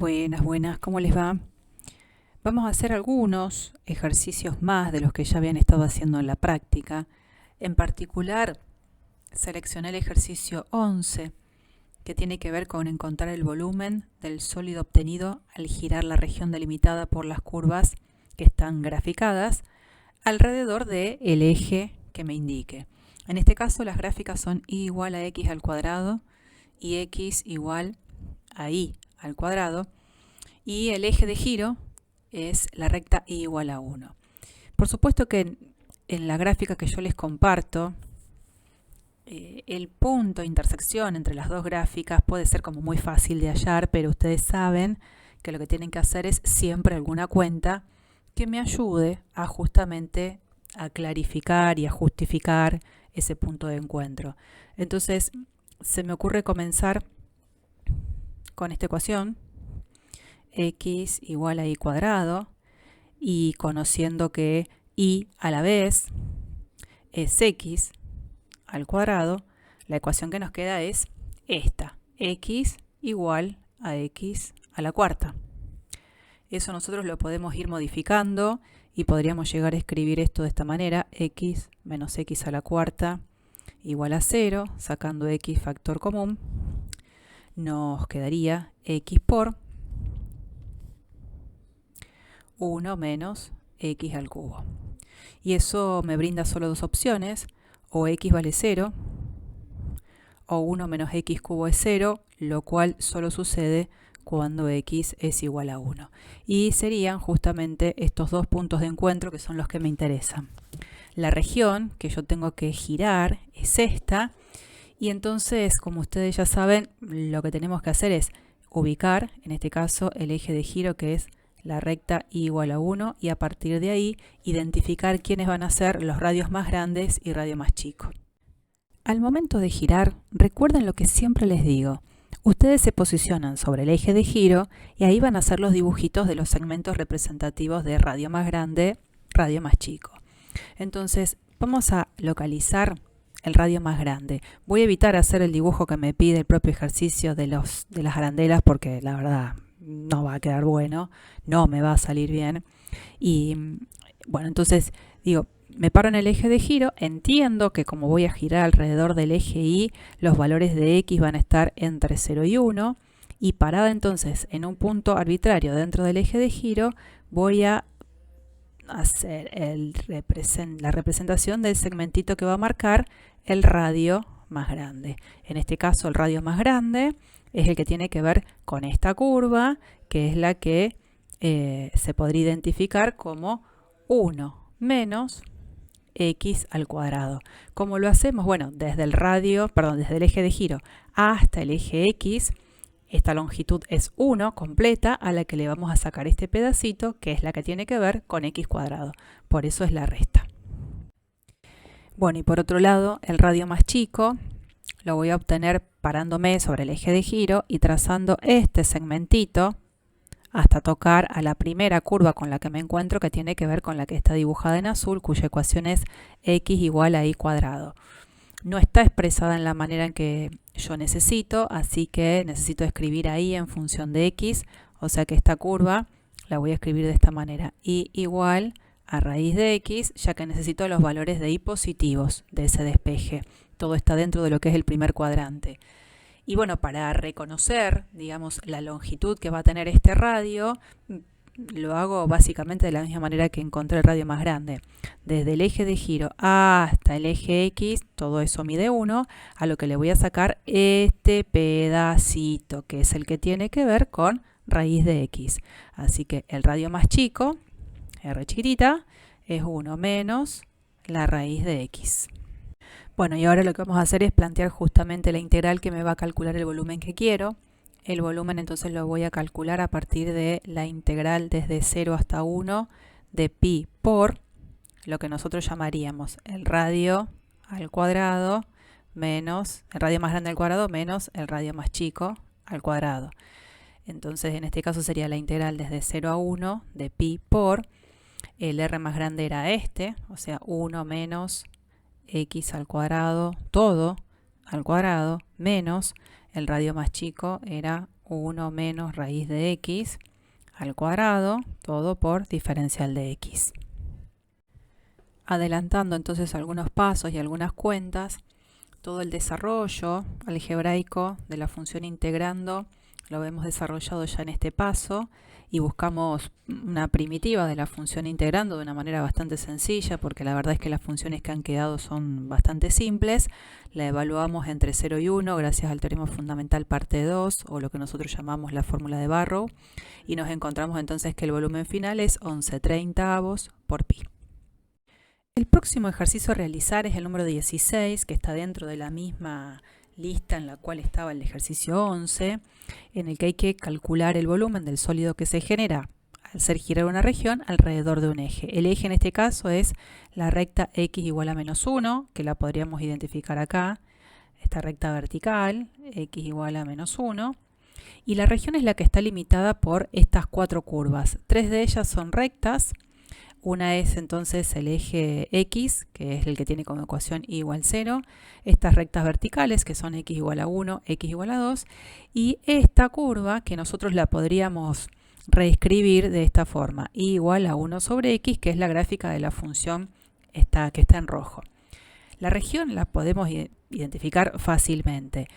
Buenas, buenas, ¿cómo les va? Vamos a hacer algunos ejercicios más de los que ya habían estado haciendo en la práctica. En particular, seleccioné el ejercicio 11, que tiene que ver con encontrar el volumen del sólido obtenido al girar la región delimitada por las curvas que están graficadas alrededor del eje que me indique. En este caso, las gráficas son y igual a x al cuadrado y x igual a y al cuadrado, y el eje de giro es la recta y igual a 1. Por supuesto que en la gráfica que yo les comparto, el punto de intersección entre las dos gráficas puede ser como muy fácil de hallar, pero ustedes saben que lo que tienen que hacer es siempre alguna cuenta que me ayude a justamente a clarificar y a justificar ese punto de encuentro. Entonces, se me ocurre comenzar con esta ecuación, x igual a y cuadrado, y conociendo que y a la vez es x al cuadrado, la ecuación que nos queda es esta, x igual a x a la cuarta. Eso nosotros lo podemos ir modificando y podríamos llegar a escribir esto de esta manera: x menos x a la cuarta igual a 0, sacando x factor común, nos quedaría x por 1 menos x al cubo. Y eso me brinda solo dos opciones: o x vale 0, o 1 menos x cubo es 0, lo cual solo sucede cuando x es igual a 1. Y serían justamente estos dos puntos de encuentro que son los que me interesan. La región que yo tengo que girar es esta, y entonces, como ustedes ya saben, lo que tenemos que hacer es ubicar, en este caso, el eje de giro, que es la recta y igual a 1, y a partir de ahí identificar quiénes van a ser los radios más grandes y radio más chico. Al momento de girar, recuerden lo que siempre les digo: ustedes se posicionan sobre el eje de giro y ahí van a hacer los dibujitos de los segmentos representativos de radio más grande, radio más chico. Entonces, vamos a localizar el radio más grande. Voy a evitar hacer el dibujo que me pide el propio ejercicio de las arandelas, porque la verdad no va a quedar bueno, no me va a salir bien. Y bueno, entonces digo, me paro en el eje de giro, entiendo que como voy a girar alrededor del eje Y, los valores de x van a estar entre 0 y 1, y parada entonces en un punto arbitrario dentro del eje de giro, voy a hacer la representación del segmentito que va a marcar el radio más grande. En este caso, el radio más grande es el que tiene que ver con esta curva, que es la que se podría identificar como 1 menos x al cuadrado. ¿Cómo lo hacemos? Bueno, desde desde el eje de giro hasta el eje x, esta longitud es 1 completa, a la que le vamos a sacar este pedacito, que es la que tiene que ver con x cuadrado. Por eso es la resta. Bueno, y por otro lado, el radio más chico lo voy a obtener parándome sobre el eje de giro y trazando este segmentito hasta tocar a la primera curva con la que me encuentro, que tiene que ver con la que está dibujada en azul, cuya ecuación es x igual a y cuadrado. No está expresada en la manera en que yo necesito, así que necesito escribir ahí en función de x, o sea que esta curva la voy a escribir de esta manera: y igual a raíz de x, ya que necesito los valores de y positivos de ese despeje. Todo está dentro de lo que es el primer cuadrante. Y bueno, para reconocer, digamos, la longitud que va a tener este radio, lo hago básicamente de la misma manera que encontré el radio más grande. Desde el eje de giro hasta el eje x, todo eso mide 1, a lo que le voy a sacar este pedacito, que es el que tiene que ver con raíz de x. Así que el radio más chico, r chiquitita, es 1 menos la raíz de x. Bueno, y ahora lo que vamos a hacer es plantear justamente la integral que me va a calcular el volumen que quiero. El volumen entonces lo voy a calcular a partir de la integral desde 0 hasta 1 de pi por lo que nosotros llamaríamos el radio al cuadrado menos el radio más grande al cuadrado menos el radio más chico al cuadrado. Entonces en este caso sería la integral desde 0 a 1 de pi por el r más grande era este, o sea 1 menos x al cuadrado, todo al cuadrado, menos el radio más chico era 1 menos raíz de x al cuadrado, todo por diferencial de x. Adelantando entonces algunos pasos y algunas cuentas, todo el desarrollo algebraico de la función integrando lo hemos desarrollado ya en este paso y buscamos una primitiva de la función integrando de una manera bastante sencilla, porque la verdad es que las funciones que han quedado son bastante simples. La evaluamos entre 0 y 1 gracias al teorema fundamental parte 2, o lo que nosotros llamamos la fórmula de Barrow, y nos encontramos entonces que el volumen final es 11/30 por pi. El próximo ejercicio a realizar es el número 16, que está dentro de la misma lista en la cual estaba el ejercicio 11, en el que hay que calcular el volumen del sólido que se genera al ser girar una región alrededor de un eje. El eje en este caso es la recta x igual a menos 1, que la podríamos identificar acá, esta recta vertical, x igual a menos 1, y la región es la que está limitada por estas 4 curvas. 3 de ellas son rectas. Una es entonces el eje x, que es el que tiene como ecuación y igual 0, estas rectas verticales, que son x igual a 1, x igual a 2, y esta curva, que nosotros la podríamos reescribir de esta forma, y igual a 1 sobre x, que es la gráfica de la función que está en rojo. La región la podemos identificar fácilmente.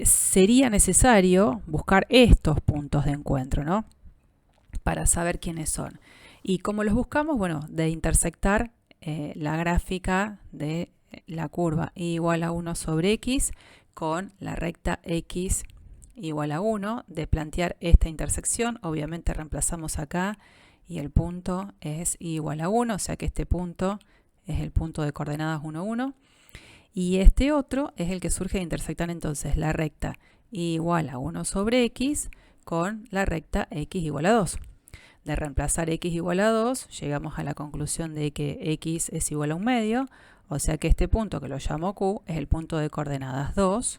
Sería necesario buscar estos puntos de encuentro, ¿no?, para saber quiénes son. ¿Y cómo los buscamos? Bueno, de intersectar la gráfica de la curva y igual a 1 sobre x con la recta x igual a 1, de plantear esta intersección. Obviamente reemplazamos acá y el punto es igual a 1, o sea que este punto es el punto de coordenadas 1, 1. Y este otro es el que surge de intersectar entonces la recta igual a 1 sobre x con la recta x igual a 2. De reemplazar x igual a 2, llegamos a la conclusión de que x es igual a 1 medio, o sea que este punto, que lo llamo Q, es el punto de coordenadas 2,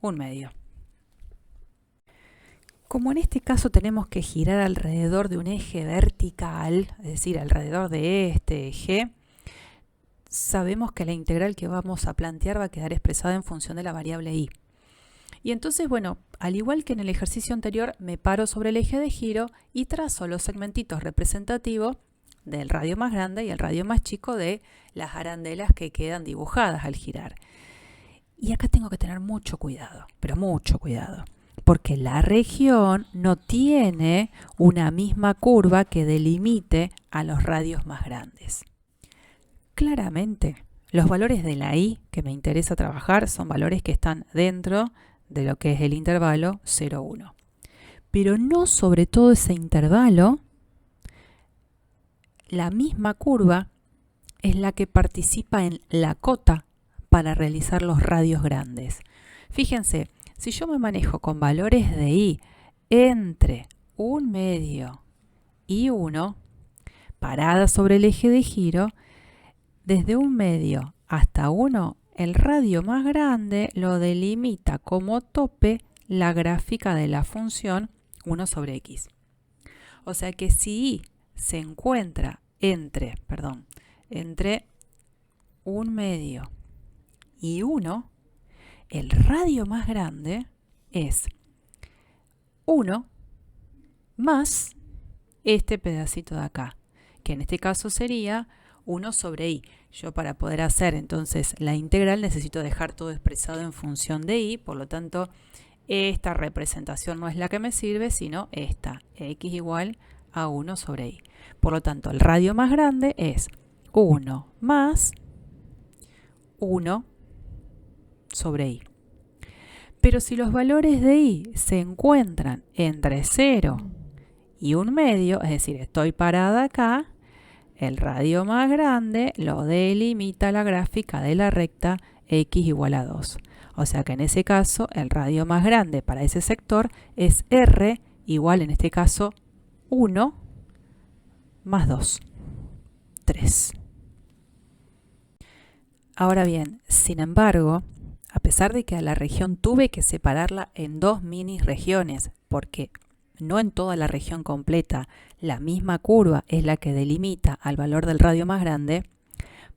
1 medio. Como en este caso tenemos que girar alrededor de un eje vertical, es decir, alrededor de este eje, sabemos que la integral que vamos a plantear va a quedar expresada en función de la variable y. Y entonces, bueno, al igual que en el ejercicio anterior, me paro sobre el eje de giro y trazo los segmentitos representativos del radio más grande y el radio más chico de las arandelas que quedan dibujadas al girar. Y acá tengo que tener mucho cuidado, pero mucho cuidado, porque la región no tiene una misma curva que delimite a los radios más grandes. Claramente, los valores de la y que me interesa trabajar son valores que están dentro de lo que es el intervalo 0, 1. Pero no sobre todo ese intervalo, la misma curva es la que participa en la cota para realizar los radios grandes. Fíjense, si yo me manejo con valores de y entre 1 medio y 1, parada sobre el eje de giro, desde 1 medio hasta 1, el radio más grande lo delimita como tope la gráfica de la función 1 sobre x. O sea que si y se encuentra entre 1 medio y 1, el radio más grande es 1 más este pedacito de acá, que en este caso sería 1 sobre i. Yo, para poder hacer entonces la integral, necesito dejar todo expresado en función de i, por lo tanto esta representación no es la que me sirve, sino esta, x igual a 1 sobre i. Por lo tanto, el radio más grande es 1 más 1 sobre i. Pero si los valores de i se encuentran entre 0 y 1 medio, es decir, estoy parada acá, el radio más grande lo delimita la gráfica de la recta x igual a 2. O sea que en ese caso el radio más grande para ese sector es r igual, en este caso, 1 más 2, 3. Ahora bien, sin embargo, a pesar de que a la región tuve que separarla en dos mini regiones, porque no en toda la región completa la misma curva es la que delimita al valor del radio más grande,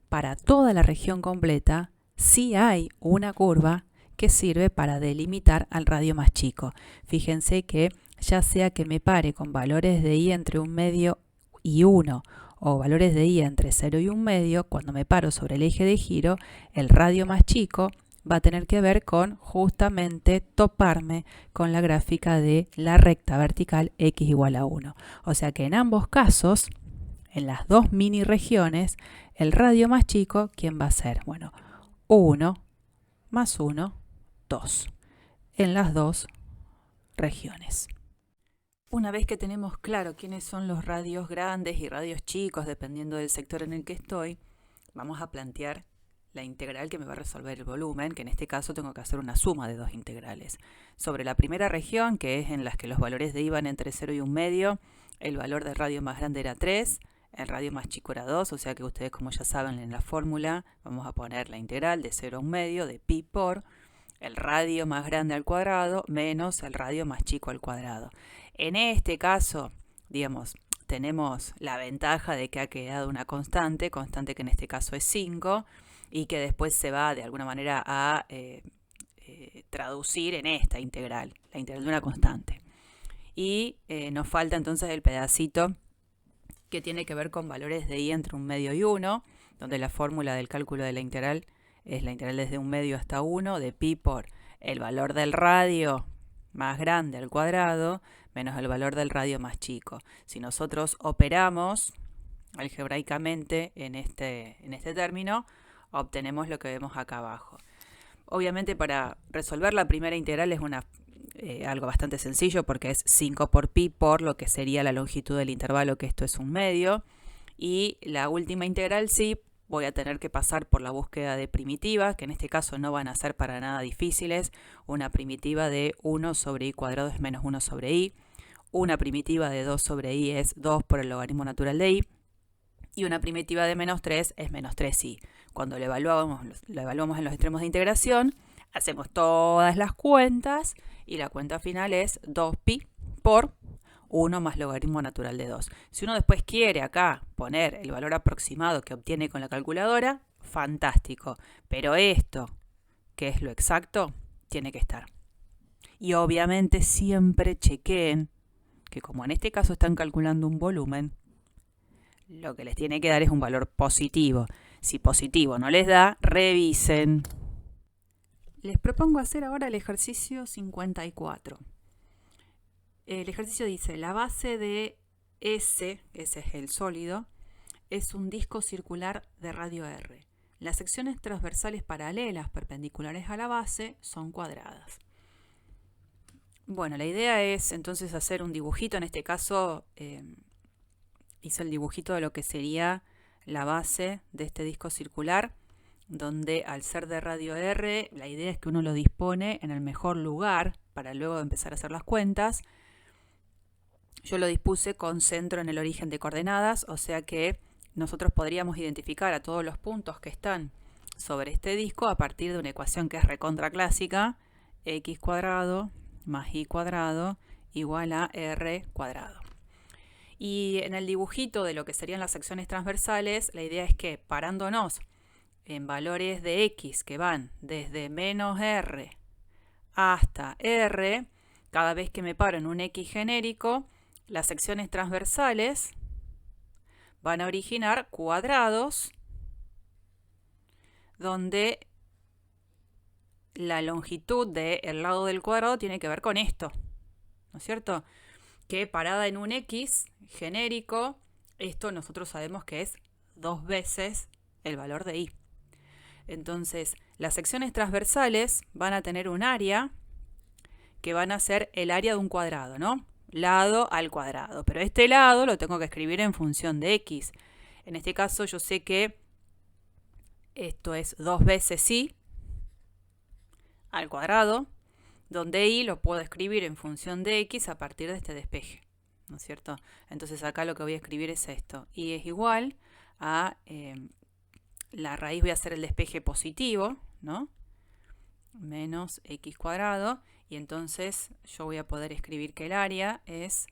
para toda la región completa sí hay una curva que sirve para delimitar al radio más chico. Fíjense que ya sea que me pare con valores de i entre 1/2 y 1 o valores de i entre 0 y 1/2, cuando me paro sobre el eje de giro, el radio más chico va a tener que ver con justamente toparme con la gráfica de la recta vertical x igual a 1. O sea que en ambos casos, en las dos mini regiones, el radio más chico, ¿quién va a ser? Bueno, 1 más 1, 2, en las dos regiones. Una vez que tenemos claro quiénes son los radios grandes y radios chicos, dependiendo del sector en el que estoy, vamos a plantear la integral que me va a resolver el volumen, que en este caso tengo que hacer una suma de dos integrales. Sobre la primera región, que es en las que los valores de i van entre 0 y 1/2, el valor del radio más grande era 3, el radio más chico era 2, o sea que ustedes, como ya saben, en la fórmula vamos a poner la integral de 0 a 1/2 de pi por el radio más grande al cuadrado menos el radio más chico al cuadrado. En este caso, digamos, tenemos la ventaja de que ha quedado una constante que en este caso es 5, y que después se va de alguna manera a traducir en esta integral, la integral de una constante. Y nos falta entonces el pedacito que tiene que ver con valores de i entre 1/2 y 1, donde la fórmula del cálculo de la integral es la integral desde 1/2 hasta 1 de pi por el valor del radio más grande al cuadrado menos el valor del radio más chico. Si nosotros operamos algebraicamente en este término, obtenemos lo que vemos acá abajo. Obviamente, para resolver la primera integral es algo bastante sencillo, porque es 5 por pi por lo que sería la longitud del intervalo, que esto es 1/2. Y la última integral sí voy a tener que pasar por la búsqueda de primitivas, que en este caso no van a ser para nada difíciles. Una primitiva de 1 sobre i cuadrado es menos 1 sobre i. Una primitiva de 2 sobre i es 2 por el logaritmo natural de i. Y una primitiva de menos 3 es menos 3i. Cuando lo evaluamos en los extremos de integración, hacemos todas las cuentas y la cuenta final es 2pi por 1 más logaritmo natural de 2. Si uno después quiere acá poner el valor aproximado que obtiene con la calculadora, fantástico. Pero esto, que es lo exacto, tiene que estar. Y obviamente siempre chequeen que, como en este caso están calculando un volumen, lo que les tiene que dar es un valor positivo. Si positivo no les da, revisen. Les propongo hacer ahora el ejercicio 54. El ejercicio dice: la base de S, ese es el sólido, es un disco circular de radio R. Las secciones transversales paralelas perpendiculares a la base son cuadradas. Bueno, la idea es entonces hacer un dibujito. En este caso hice el dibujito de lo que sería la base de este disco circular, donde al ser de radio R, la idea es que uno lo dispone en el mejor lugar para luego empezar a hacer las cuentas. Yo lo dispuse con centro en el origen de coordenadas, o sea que nosotros podríamos identificar a todos los puntos que están sobre este disco a partir de una ecuación que es recontra clásica: x cuadrado más y cuadrado igual a r cuadrado. Y en el dibujito de lo que serían las secciones transversales, la idea es que, parándonos en valores de x que van desde menos r hasta r, cada vez que me paro en un x genérico, las secciones transversales van a originar cuadrados donde la longitud del lado del cuadrado tiene que ver con esto, ¿no es cierto? Que parada en un x genérico, esto nosotros sabemos que es 2 veces el valor de i. Entonces, las secciones transversales van a tener un área que van a ser el área de un cuadrado, ¿no? Lado al cuadrado. Pero este lado lo tengo que escribir en función de x. En este caso yo sé que esto es 2 veces i al cuadrado, donde i lo puedo escribir en función de x a partir de este despeje, ¿no es cierto? Entonces acá lo que voy a escribir es esto. Y es igual a la raíz, voy a hacer el despeje positivo, ¿no? Menos x cuadrado. Y entonces yo voy a poder escribir que el área es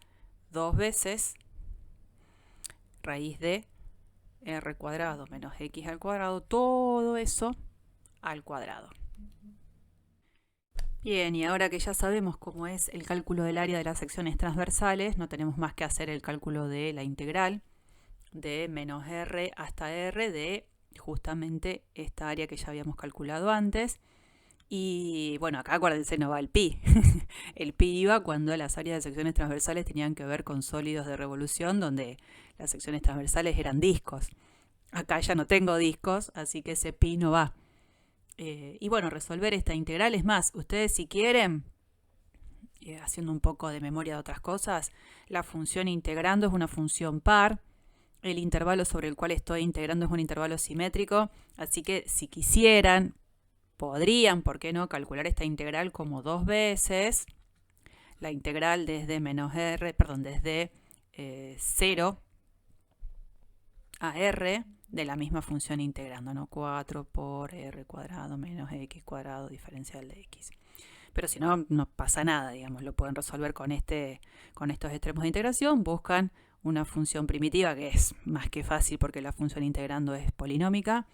2 veces raíz de r cuadrado menos x al cuadrado, todo eso al cuadrado. Bien, y ahora que ya sabemos cómo es el cálculo del área de las secciones transversales, no tenemos más que hacer el cálculo de la integral de menos r hasta r de justamente esta área que ya habíamos calculado antes. Y bueno, acá acuérdense, no va el pi. El pi iba cuando las áreas de secciones transversales tenían que ver con sólidos de revolución, donde las secciones transversales eran discos. Acá ya no tengo discos, así que ese pi no va. Y bueno, resolver esta integral es más, ustedes si quieren, haciendo un poco de memoria de otras cosas, la función integrando es una función par, el intervalo sobre el cual estoy integrando es un intervalo simétrico, así que si quisieran, podrían, ¿por qué no?, calcular esta integral como dos veces la integral desde menos r, perdón, desde 0 a r de la misma función integrando, ¿no? 4 por r cuadrado menos x cuadrado diferencial de x. Pero si no, no pasa nada, digamos, lo pueden resolver con estos extremos de integración, buscan una función primitiva que es más que fácil porque la función integrando es polinómica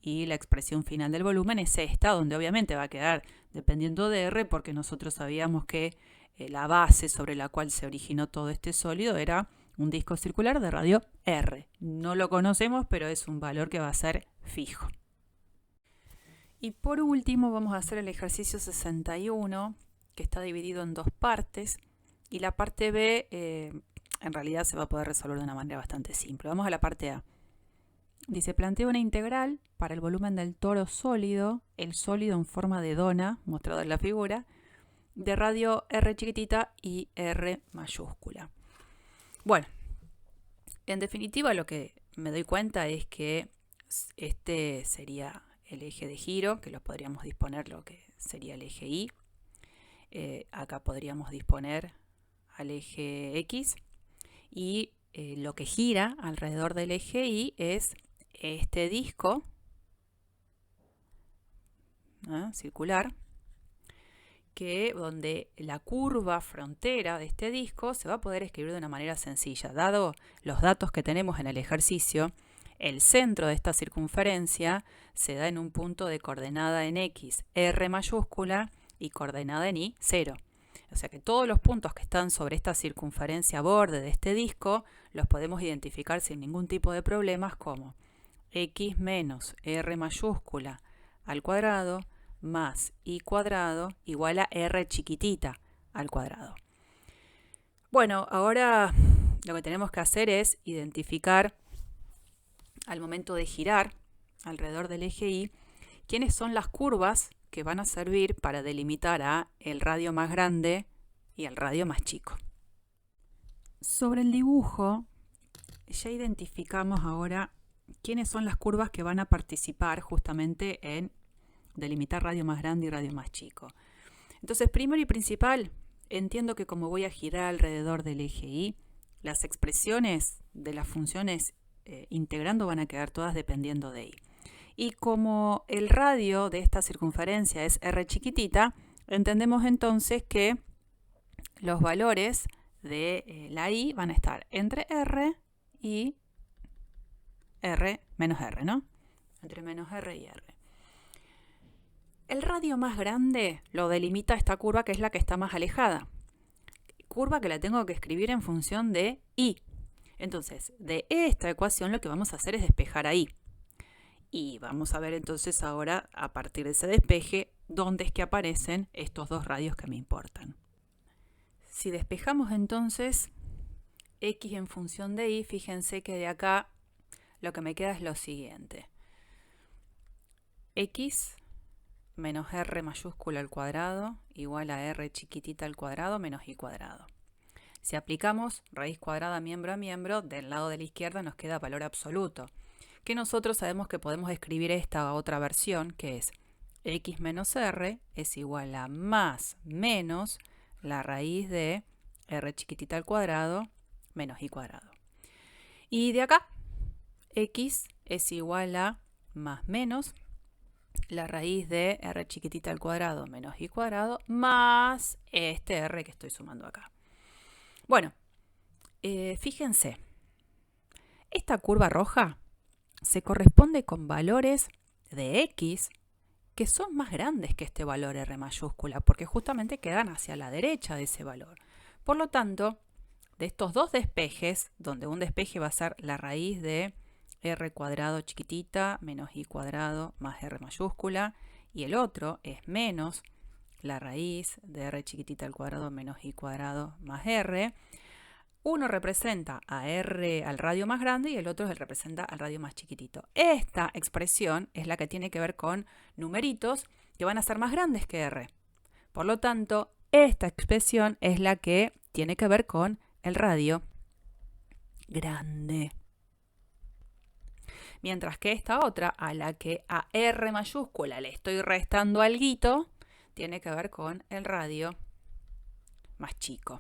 y la expresión final del volumen es esta, donde obviamente va a quedar dependiendo de r porque nosotros sabíamos que la base sobre la cual se originó todo este sólido era un disco circular de radio R. No lo conocemos, pero es un valor que va a ser fijo. Y por último vamos a hacer el ejercicio 61, que está dividido en dos partes. Y la parte B en realidad se va a poder resolver de una manera bastante simple. Vamos a la parte A. Dice, plantea una integral para el volumen del toro sólido, el sólido en forma de dona, mostrado en la figura, de radio R chiquitita y R mayúscula. Bueno, en definitiva lo que me doy cuenta es que este sería el eje de giro, que lo podríamos disponer lo que sería el eje Y. Acá podríamos disponer al eje X y lo que gira alrededor del eje Y es este disco circular, donde la curva frontera de este disco se va a poder escribir de una manera sencilla. Dado los datos que tenemos en el ejercicio, el centro de esta circunferencia se da en un punto de coordenada en X, R mayúscula, y coordenada en Y, 0. O sea que todos los puntos que están sobre esta circunferencia borde de este disco los podemos identificar sin ningún tipo de problemas como X menos R mayúscula al cuadrado más y cuadrado igual a r chiquitita al cuadrado. Bueno, ahora lo que tenemos que hacer es identificar al momento de girar alrededor del eje Y quiénes son las curvas que van a servir para delimitar a el radio más grande y el radio más chico. Sobre el dibujo ya identificamos ahora quiénes son las curvas que van a participar justamente en delimitar radio más grande y radio más chico. Entonces, primero y principal, entiendo que como voy a girar alrededor del eje Y, las expresiones de las funciones integrando van a quedar todas dependiendo de Y. Y como el radio de esta circunferencia es r chiquitita, entendemos entonces que los valores de la Y van a estar entre r y r menos r, ¿no? Entre menos r y r. El radio más grande lo delimita esta curva que es la que está más alejada. Curva que la tengo que escribir en función de Y. Entonces, de esta ecuación lo que vamos a hacer es despejar a Y. Y vamos a ver entonces ahora, a partir de ese despeje, dónde es que aparecen estos dos radios que me importan. Si despejamos entonces X en función de Y, fíjense que de acá lo que me queda es lo siguiente. X menos r mayúscula al cuadrado igual a r chiquitita al cuadrado menos y cuadrado. Si aplicamos raíz cuadrada miembro a miembro, del lado de la izquierda nos queda valor absoluto, que nosotros sabemos que podemos escribir esta otra versión, que es x menos r es igual a más menos la raíz de r chiquitita al cuadrado menos y cuadrado. Y de acá, x es igual a más menos la raíz de r chiquitita al cuadrado menos y cuadrado más este r que estoy sumando acá. Bueno, fíjense, esta curva roja se corresponde con valores de x que son más grandes que este valor R mayúscula, porque justamente quedan hacia la derecha de ese valor. Por lo tanto, de estos dos despejes, donde un despeje va a ser la raíz de R cuadrado chiquitita menos I cuadrado más R mayúscula, y el otro es menos la raíz de R chiquitita al cuadrado menos I cuadrado más R, uno representa a R al radio más grande y el otro representa al radio más chiquitito. Esta expresión es la que tiene que ver con numeritos que van a ser más grandes que R. Por lo tanto, esta expresión es la que tiene que ver con el radio grande. Mientras que esta otra, a la que a R mayúscula le estoy restando alguito, tiene que ver con el radio más chico.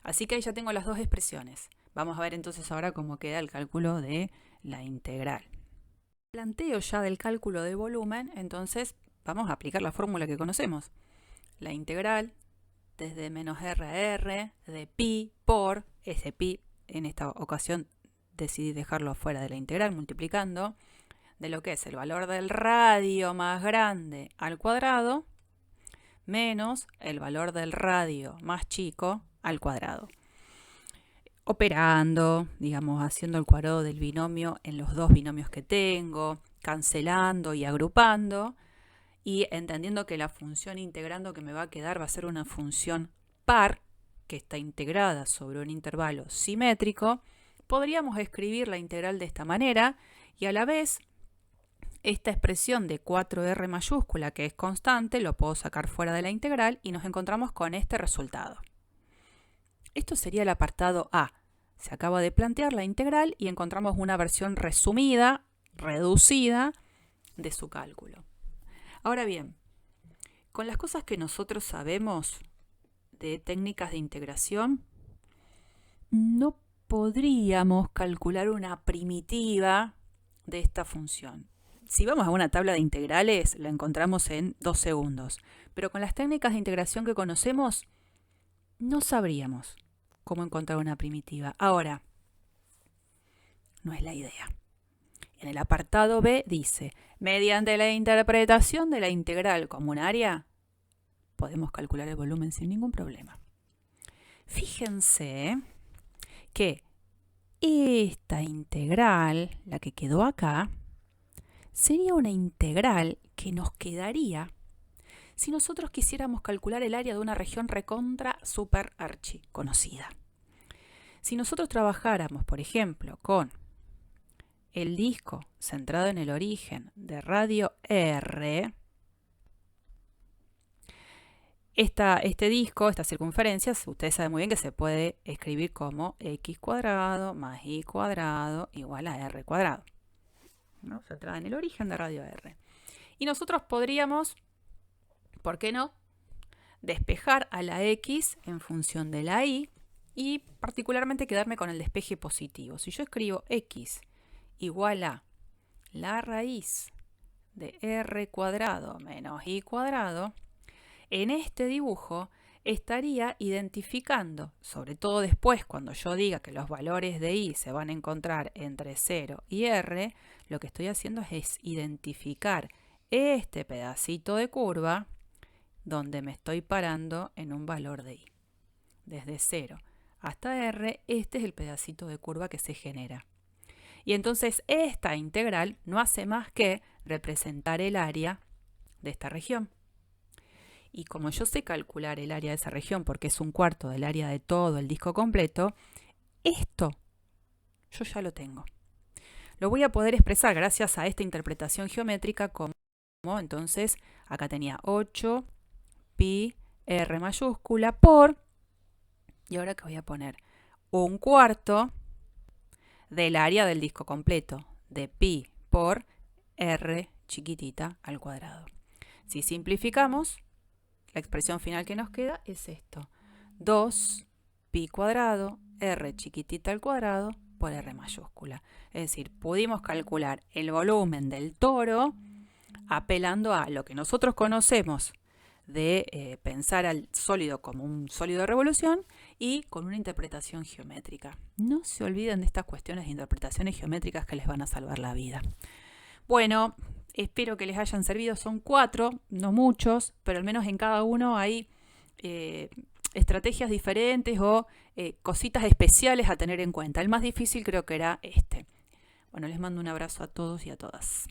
Así que ahí ya tengo las dos expresiones. Vamos a ver entonces ahora cómo queda el cálculo de la integral. Planteo ya del cálculo de volumen, entonces vamos a aplicar la fórmula que conocemos. La integral desde menos R a R de pi por, ese pi en esta ocasión decidí dejarlo fuera de la integral multiplicando, de lo que es el valor del radio más grande al cuadrado menos el valor del radio más chico al cuadrado. Operando, digamos, haciendo el cuadrado del binomio en los dos binomios que tengo, cancelando y agrupando, y entendiendo que la función integrando que me va a quedar va a ser una función par, que está integrada sobre un intervalo simétrico, podríamos escribir la integral de esta manera, y a la vez esta expresión de 4R mayúscula, que es constante, lo puedo sacar fuera de la integral y nos encontramos con este resultado. Esto sería el apartado A. Se acaba de plantear la integral y encontramos una versión resumida, reducida, de su cálculo. Ahora bien, con las cosas que nosotros sabemos de técnicas de integración, no podríamos calcular una primitiva de esta función. Si vamos a una tabla de integrales, la encontramos en 2 segundos. Pero con las técnicas de integración que conocemos, no sabríamos cómo encontrar una primitiva. Ahora, no es la idea. En el apartado B dice, mediante la interpretación de la integral como un área, podemos calcular el volumen sin ningún problema. Fíjense que esta integral, la que quedó acá, sería una integral que nos quedaría si nosotros quisiéramos calcular el área de una región recontra super archi conocida. Si nosotros trabajáramos, por ejemplo, con el disco centrado en el origen de radio R, este disco, esta circunferencia, ustedes saben muy bien que se puede escribir como x cuadrado más y cuadrado igual a r cuadrado, ¿no? Centrada en el origen de radio R. Y nosotros podríamos, ¿por qué no?, despejar a la x en función de la y particularmente quedarme con el despeje positivo. Si yo escribo x igual a la raíz de r cuadrado menos y cuadrado, en este dibujo estaría identificando, sobre todo después cuando yo diga que los valores de y se van a encontrar entre 0 y r, lo que estoy haciendo es identificar este pedacito de curva donde me estoy parando en un valor de y. Desde 0 hasta r, este es el pedacito de curva que se genera. Y entonces esta integral no hace más que representar el área de esta región. Y como yo sé calcular el área de esa región porque es un cuarto del área de todo el disco completo, esto yo ya lo tengo. Lo voy a poder expresar gracias a esta interpretación geométrica como entonces acá tenía 8 pi r mayúscula por, y ahora que voy a poner un cuarto del área del disco completo de pi por r chiquitita al cuadrado. Si simplificamos, la expresión final que nos queda es esto: 2 pi cuadrado r chiquitita al cuadrado por r mayúscula. Es decir, pudimos calcular el volumen del toro apelando a lo que nosotros conocemos de pensar al sólido como un sólido de revolución y con una interpretación geométrica. No se olviden de estas cuestiones de interpretaciones geométricas que les van a salvar la vida. Bueno, Espero que les hayan servido. Son 4, no muchos, pero al menos en cada uno hay estrategias diferentes o cositas especiales a tener en cuenta. El más difícil creo que era este. Bueno, les mando un abrazo a todos y a todas.